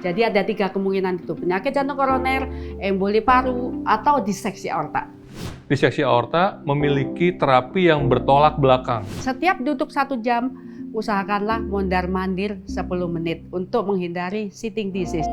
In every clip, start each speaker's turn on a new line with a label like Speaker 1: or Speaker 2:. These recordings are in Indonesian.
Speaker 1: Jadi ada 3 kemungkinan itu, penyakit jantung koroner, emboli paru, atau diseksi aorta.
Speaker 2: Diseksi aorta memiliki terapi yang bertolak belakang.
Speaker 1: Setiap duduk 1 jam, usahakanlah mondar-mandir 10 menit untuk menghindari sitting disease.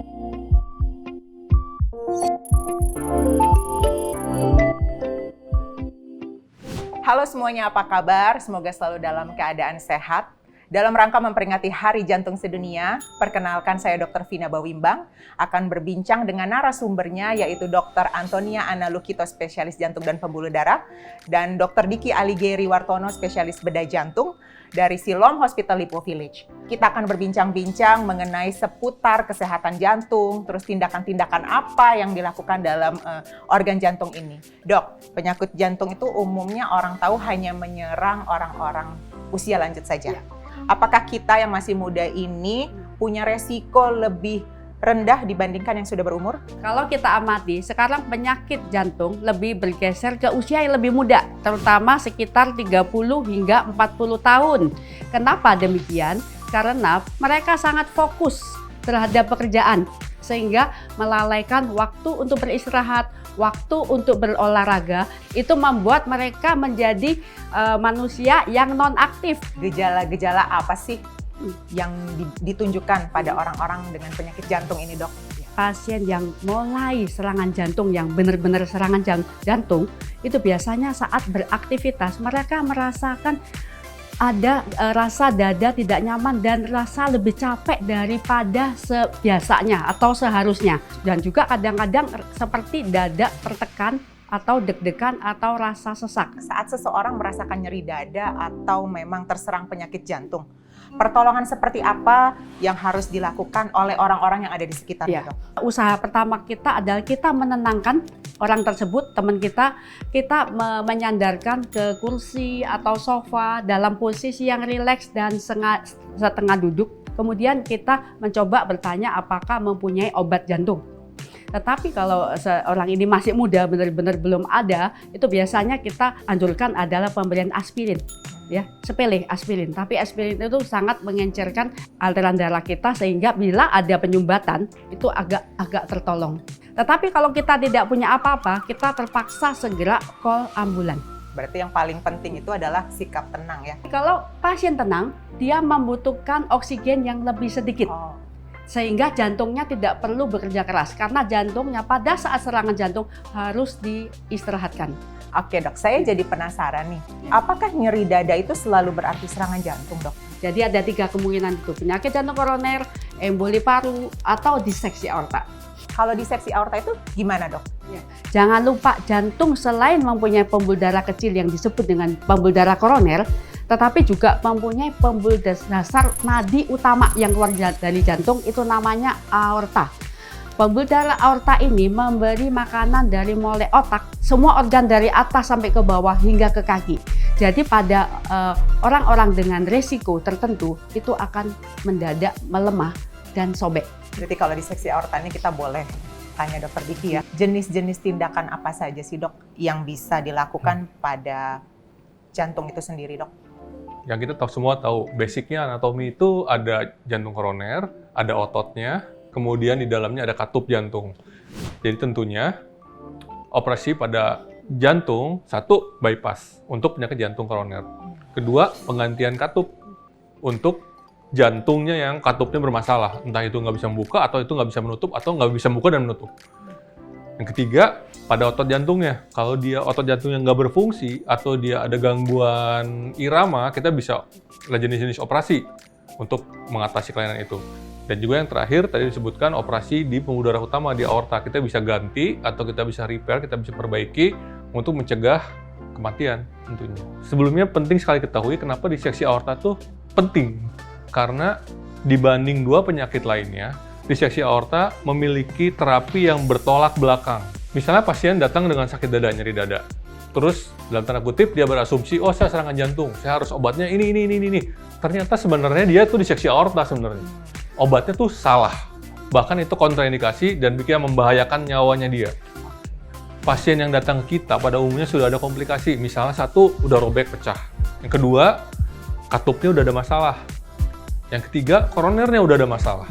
Speaker 3: Halo semuanya, apa kabar? Semoga selalu dalam keadaan sehat. Dalam rangka memperingati Hari Jantung Sedunia, perkenalkan saya Dr. Vina Bawimbang akan berbincang dengan narasumbernya yaitu Dr. Antonia Anna Lukito, spesialis jantung dan pembuluh darah, dan Dr. Diki Aligeri Wartono, spesialis bedah jantung dari Siloam Hospital Lipo Village. Kita akan berbincang-bincang mengenai seputar kesehatan jantung, terus tindakan-tindakan apa yang dilakukan dalam organ jantung ini. Dok, penyakit jantung itu umumnya orang tahu hanya menyerang orang-orang usia lanjut saja. Ya. Apakah kita yang masih muda ini punya resiko lebih rendah dibandingkan yang sudah berumur?
Speaker 1: Kalau kita amati, sekarang penyakit jantung lebih bergeser ke usia yang lebih muda, terutama sekitar 30 hingga 40 tahun. Kenapa demikian? Karena mereka sangat fokus terhadap pekerjaan, sehingga melalaikan waktu untuk beristirahat, waktu untuk berolahraga. Itu membuat mereka menjadi manusia yang non-aktif.
Speaker 3: Gejala-gejala apa sih yang ditunjukkan pada orang-orang dengan penyakit jantung ini, dok?
Speaker 1: Pasien yang mulai serangan jantung, yang benar-benar serangan jantung, itu biasanya saat beraktivitas mereka merasakan ada rasa dada tidak nyaman dan rasa lebih capek daripada biasanya atau seharusnya. Dan juga kadang-kadang seperti dada tertekan atau deg-degan atau rasa sesak.
Speaker 3: Saat seseorang merasakan nyeri dada atau memang terserang penyakit jantung, pertolongan seperti apa yang harus dilakukan oleh orang-orang yang ada di sekitarnya, dok?
Speaker 1: Usaha pertama kita adalah kita menenangkan orang tersebut, teman kita menyandarkan ke kursi atau sofa dalam posisi yang rileks dan setengah duduk. Kemudian kita mencoba bertanya apakah mempunyai obat jantung. Tetapi kalau seorang ini masih muda, benar-benar belum ada, itu biasanya kita anjurkan adalah pemberian aspirin. Ya, sepele aspirin, tapi aspirin itu sangat mengencerkan aliran darah kita sehingga bila ada penyumbatan itu agak tertolong. Tetapi kalau kita tidak punya apa-apa, kita terpaksa segera call ambulan.
Speaker 3: Berarti yang paling penting itu adalah sikap tenang ya.
Speaker 1: Kalau pasien tenang, dia membutuhkan oksigen yang lebih sedikit. Sehingga jantungnya tidak perlu bekerja keras karena jantungnya pada saat serangan jantung harus diistirahatkan.
Speaker 3: Oke, dok, saya jadi penasaran nih. Apakah nyeri dada itu selalu berarti serangan jantung, dok?
Speaker 1: Jadi ada 3 kemungkinan itu, penyakit jantung koroner, emboli paru, atau diseksi aorta.
Speaker 3: Kalau diseksi aorta itu gimana, dok?
Speaker 1: Jangan lupa jantung selain mempunyai pembuluh darah kecil yang disebut dengan pembuluh darah koroner, tetapi juga mempunyai pembuluh dasar nadi utama yang keluar dari jantung, itu namanya aorta. Pembuluh darah aorta ini memberi makanan dari mulai otak, semua organ dari atas sampai ke bawah hingga ke kaki. Jadi pada orang-orang dengan resiko tertentu itu akan mendadak melemah dan sobek.
Speaker 3: Berarti kalau diseksi aorta ini kita boleh tanya dokter Diki ya, jenis-jenis tindakan apa saja sih, dok, yang bisa dilakukan pada jantung itu sendiri, dok?
Speaker 2: Yang kita semua tahu, basicnya anatomi itu ada jantung koroner, ada ototnya, kemudian di dalamnya ada katup jantung. Jadi tentunya operasi pada jantung, 1 bypass untuk penyakit jantung koroner. Kedua, penggantian katup untuk jantungnya yang katupnya bermasalah. Entah itu nggak bisa membuka, atau itu nggak bisa menutup, atau nggak bisa membuka dan menutup. Yang ketiga, pada otot jantungnya. Kalau dia otot jantungnya nggak berfungsi, atau dia ada gangguan irama, kita bisa jenis-jenis operasi untuk mengatasi kelainan itu. Dan juga yang terakhir, tadi disebutkan operasi di pembuluh darah utama, di aorta. Kita bisa ganti, atau kita bisa repair, kita bisa perbaiki untuk mencegah kematian tentunya. Sebelumnya penting sekali ketahui kenapa diseksi aorta itu penting. Karena dibanding 2 penyakit lainnya, diseksi aorta memiliki terapi yang bertolak belakang. Misalnya pasien datang dengan sakit dada, nyeri dada. Terus dalam tanda kutip dia berasumsi, oh saya serangan jantung, saya harus obatnya ini. Ternyata sebenarnya dia tuh diseksi aorta sebenarnya. Obatnya tuh salah. Bahkan itu kontraindikasi dan bikin membahayakan nyawanya dia. Pasien yang datang ke kita pada umumnya sudah ada komplikasi. Misalnya 1, udah robek pecah. Yang kedua, katupnya udah ada masalah. Yang ketiga, koronernya udah ada masalah.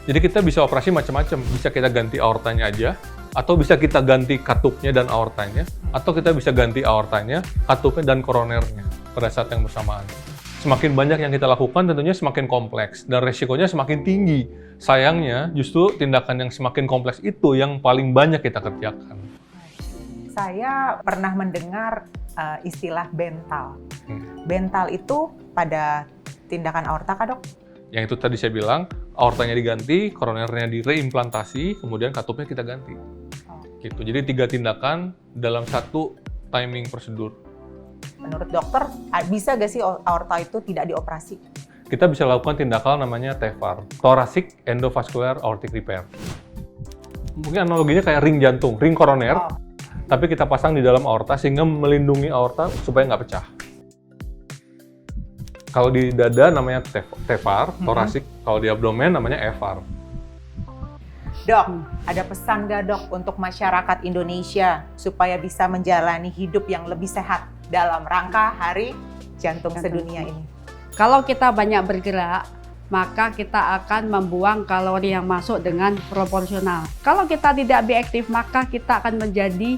Speaker 2: Jadi kita bisa operasi macam-macam. Bisa kita ganti aortanya aja, atau bisa kita ganti katupnya dan aortanya, atau kita bisa ganti aortanya, katupnya, dan koronernya pada saat yang bersamaan. Semakin banyak yang kita lakukan, tentunya semakin kompleks, dan resikonya semakin tinggi. Sayangnya, justru tindakan yang semakin kompleks itu yang paling banyak kita kerjakan.
Speaker 3: Saya pernah mendengar istilah bental. Bental itu pada tindakan aorta kah, Dok?
Speaker 2: Yang itu tadi saya bilang, aortanya diganti, koronernya direimplantasi, kemudian katupnya kita ganti. Gitu. Jadi 3 tindakan dalam satu timing prosedur.
Speaker 3: Menurut dokter, bisa nggak sih aorta itu tidak dioperasi?
Speaker 2: Kita bisa lakukan tindakan namanya TEVAR, Thoracic Endovascular Aortic Repair. Mungkin analoginya kayak ring jantung, ring koroner, tapi kita pasang di dalam aorta sehingga melindungi aorta supaya nggak pecah. Kalau di dada namanya TEVAR, thoracic. Kalau di abdomen namanya EVAR.
Speaker 3: Dok, ada pesan nggak, Dok, untuk masyarakat Indonesia supaya bisa menjalani hidup yang lebih sehat dalam rangka Hari Jantung Sedunia ini?
Speaker 1: Kalau kita banyak bergerak, maka kita akan membuang kalori yang masuk dengan proporsional. Kalau kita tidak aktif, maka kita akan menjadi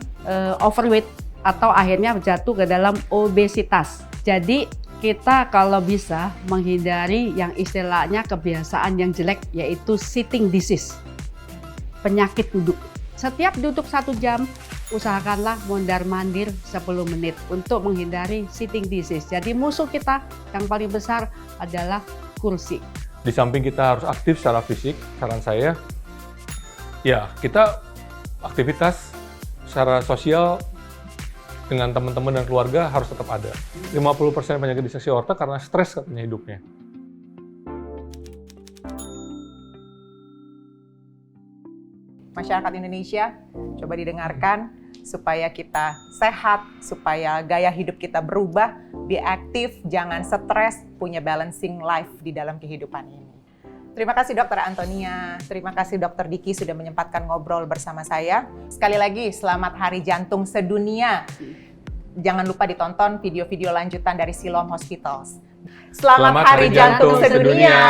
Speaker 1: overweight atau akhirnya jatuh ke dalam obesitas. Jadi kita kalau bisa menghindari yang istilahnya kebiasaan yang jelek, yaitu sitting disease, penyakit duduk. Setiap duduk 1 jam, usahakanlah mondar-mandir 10 menit untuk menghindari sitting disease. Jadi musuh kita yang paling besar adalah kursi.
Speaker 2: Di samping kita harus aktif secara fisik, saran saya, ya kita aktivitas secara sosial dengan teman-teman dan keluarga harus tetap ada. 50% penyakit disseksi aorta karena stres katanya hidupnya.
Speaker 3: Masyarakat Indonesia, coba didengarkan supaya kita sehat, supaya gaya hidup kita berubah, be aktif, jangan stres, punya balancing life di dalam kehidupan ini. Terima kasih Dr. Antonia, terima kasih Dr. Diki sudah menyempatkan ngobrol bersama saya. Sekali lagi, selamat Hari Jantung Sedunia. Jangan lupa ditonton video-video lanjutan dari Siloam Hospitals. Selamat Hari Jantung Sedunia!